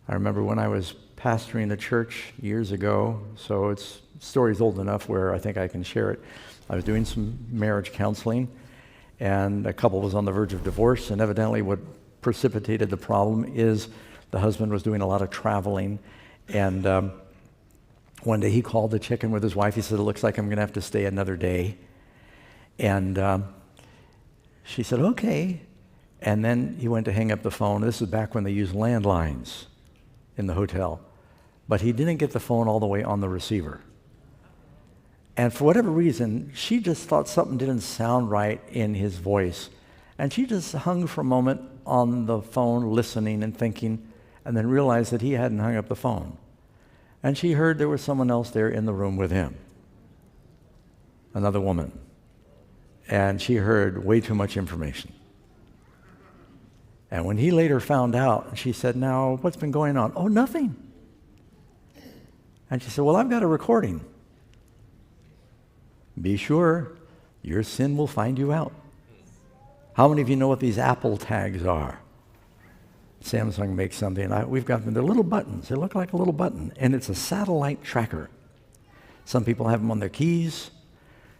I remember when I was pastoring the church years ago, so story's old enough where I think I can share it. I was doing some marriage counseling, and a couple was on the verge of divorce, and evidently what precipitated the problem is the husband was doing a lot of traveling, and one day he called to check in with his wife. He said, "It looks like I'm going to have to stay another day." And she said, "Okay." And then he went to hang up the phone. This is back when they used landlines in the hotel. But he didn't get the phone all the way on the receiver. And for whatever reason, she just thought something didn't sound right in his voice. And she just hung for a moment on the phone, listening and thinking, and then realized that he hadn't hung up the phone. And she heard there was someone else there in the room with him, another woman. And she heard way too much information. And when he later found out, she said, "Now, what's been going on?" "Oh, nothing." And she said, "Well, I've got a recording." "Be sure, your sin will find you out." How many of you know what these Apple tags are? Samsung makes something. We've got them. They're little buttons. They look like a little button, and it's a satellite tracker. Some people have them on their keys.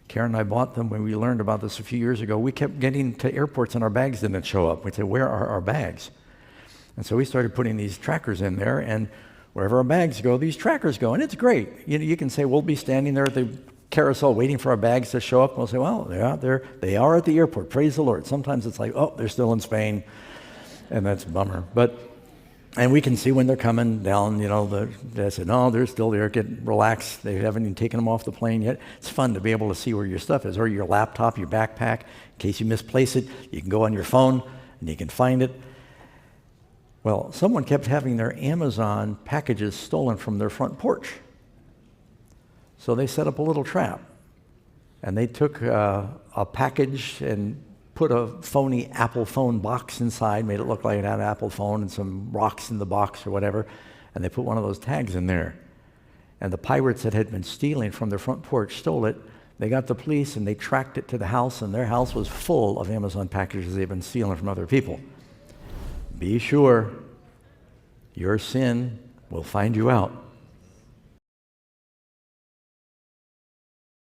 Karen and I bought them when we learned about this a few years ago. We kept getting to airports and our bags didn't show up. We'd say, "Where are our bags?" And so we started putting these trackers in there, and wherever our bags go, these trackers go, and it's great. You can say, we'll be standing there at the carousel waiting for our bags to show up, and we'll say, "Well, they're out there. They are at the airport. Praise the Lord." Sometimes it's like, "Oh, they're still in Spain," and that's a bummer. And we can see when they're coming down, they say, "No, they're still there. Get relaxed. They haven't even taken them off the plane yet." It's fun to be able to see where your stuff is, or your laptop, your backpack. In case you misplace it, you can go on your phone and you can find it. Well, someone kept having their Amazon packages stolen from their front porch. So they set up a little trap. And they took a package and put a phony Apple phone box inside, made it look like it had an Apple phone and some rocks in the box or whatever, and they put one of those tags in there. And the pirates that had been stealing from their front porch stole it. They got the police and they tracked it to the house, and their house was full of Amazon packages they'd been stealing from other people. Be sure, your sin will find you out.